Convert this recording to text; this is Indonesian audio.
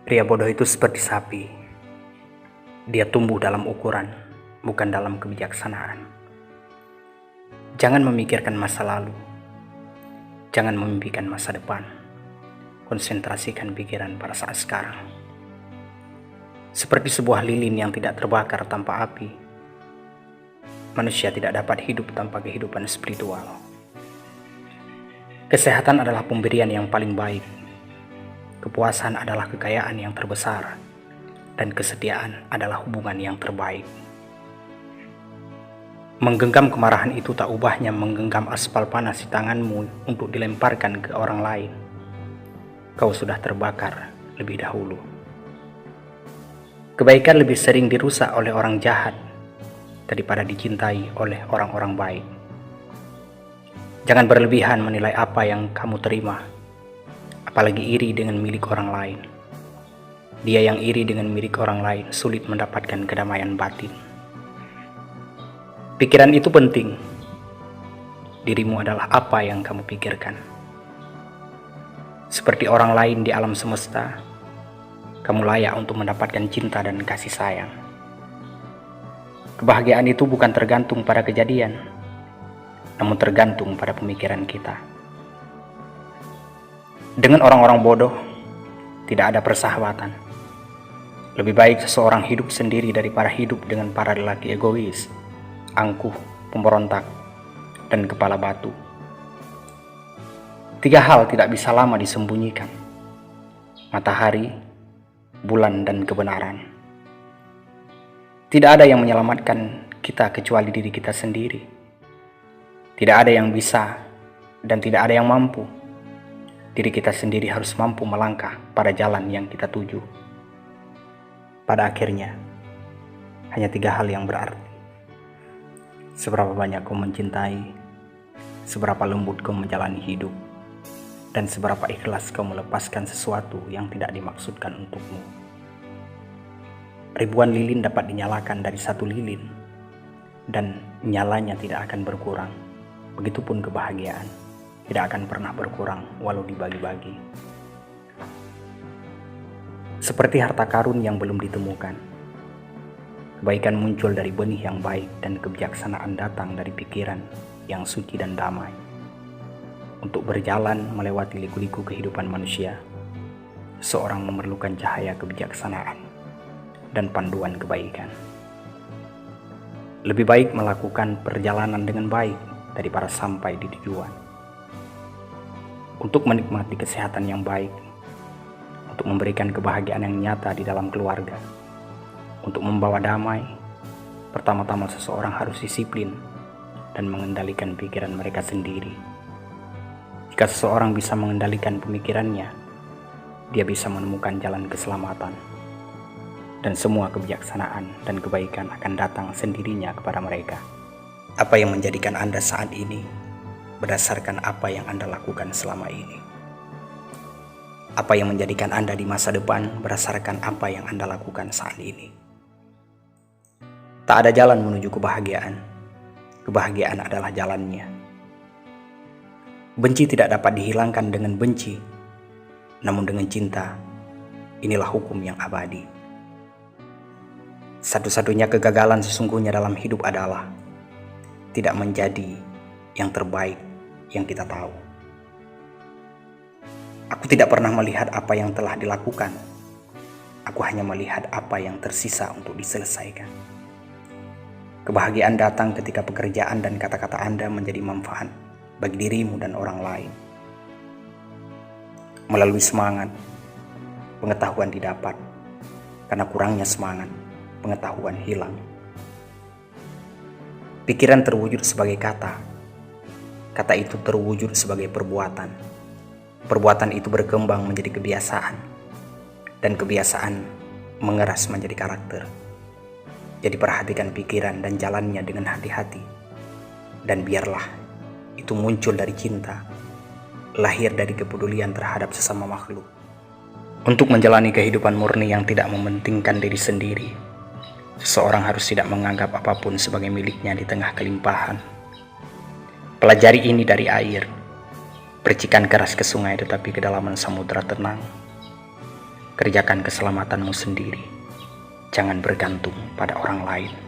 Pria bodoh itu seperti sapi. Dia tumbuh dalam ukuran, bukan dalam kebijaksanaan. Jangan memikirkan masa lalu. Jangan memimpikan masa depan. Konsentrasikan pikiran pada saat sekarang. Seperti sebuah lilin yang tidak terbakar tanpa api, manusia tidak dapat hidup tanpa kehidupan spiritual. Kesehatan adalah pemberian yang paling baik. Kepuasan adalah kekayaan yang terbesar, dan kesetiaan adalah hubungan yang terbaik. Menggenggam kemarahan itu tak ubahnya menggenggam aspal panas di tanganmu untuk dilemparkan ke orang lain. Kau sudah terbakar lebih dahulu. Kebaikan lebih sering dirusak oleh orang jahat daripada dicintai oleh orang-orang baik. Jangan berlebihan menilai apa yang kamu terima, apalagi iri dengan milik orang lain. Dia yang iri dengan milik orang lain sulit mendapatkan kedamaian batin. Pikiran itu penting. Dirimu adalah apa yang kamu pikirkan. Seperti orang lain di alam semesta, kamu layak untuk mendapatkan cinta dan kasih sayang. Kebahagiaan itu bukan tergantung pada kejadian, namun tergantung pada pemikiran kita. Dengan orang-orang bodoh, tidak ada persahabatan. Lebih baik seseorang hidup sendiri daripada hidup dengan para lelaki egois, angkuh, pemberontak, dan kepala batu. 3 hal tidak bisa lama disembunyikan: matahari, bulan, dan kebenaran. Tidak ada yang menyelamatkan kita kecuali diri kita sendiri. Tidak ada yang bisa dan tidak ada yang mampu. Diri kita sendiri harus mampu melangkah pada jalan yang kita tuju. Pada akhirnya, hanya 3 hal yang berarti: seberapa banyak kau mencintai, seberapa lembut kau menjalani hidup, dan seberapa ikhlas kau melepaskan sesuatu yang tidak dimaksudkan untukmu. Ribuan lilin dapat dinyalakan dari 1 lilin, dan nyalanya tidak akan berkurang. Begitupun kebahagiaan tidak akan pernah berkurang walau dibagi-bagi. Seperti harta karun yang belum ditemukan, kebaikan muncul dari benih yang baik, dan kebijaksanaan datang dari pikiran yang suci dan damai. Untuk berjalan melewati liku-liku kehidupan manusia, seorang memerlukan cahaya kebijaksanaan dan panduan kebaikan. Lebih baik melakukan perjalanan dengan baik daripada sampai di tujuan. Untuk menikmati kesehatan yang baik, untuk memberikan kebahagiaan yang nyata di dalam keluarga, untuk membawa damai, pertama-tama seseorang harus disiplin dan mengendalikan pikiran mereka sendiri. Jika seseorang bisa mengendalikan pemikirannya, dia bisa menemukan jalan keselamatan, dan semua kebijaksanaan dan kebaikan akan datang sendirinya kepada mereka. Apa yang menjadikan Anda saat ini berdasarkan apa yang Anda lakukan selama ini. Apa yang menjadikan Anda di masa depan berdasarkan apa yang Anda lakukan saat ini. Tak ada jalan menuju kebahagiaan. Kebahagiaan adalah jalannya. Benci tidak dapat dihilangkan dengan benci, namun dengan cinta, inilah hukum yang abadi. Satu-satunya kegagalan sesungguhnya dalam hidup adalah tidak menjadi yang terbaik yang kita tahu. Aku tidak pernah melihat apa yang telah dilakukan. Aku hanya melihat apa yang tersisa untuk diselesaikan. Kebahagiaan datang ketika pekerjaan dan kata-kata Anda menjadi manfaat bagi dirimu dan orang lain. Melalui semangat, pengetahuan didapat. Karena kurangnya semangat, pengetahuan hilang. Pikiran terwujud sebagai kata. Kata itu terwujud sebagai perbuatan. Perbuatan itu berkembang menjadi kebiasaan. Dan kebiasaan mengeras menjadi karakter. Jadi perhatikan pikiran dan jalannya dengan hati-hati. Dan biarlah itu muncul dari cinta, lahir dari kepedulian terhadap sesama makhluk. Untuk menjalani kehidupan murni yang tidak mementingkan diri sendiri, seseorang harus tidak menganggap apapun sebagai miliknya di tengah kelimpahan. Pelajari ini dari air, percikan keras ke sungai tetapi kedalaman samudera tenang. Kerjakan keselamatanmu sendiri. Jangan bergantung pada orang lain.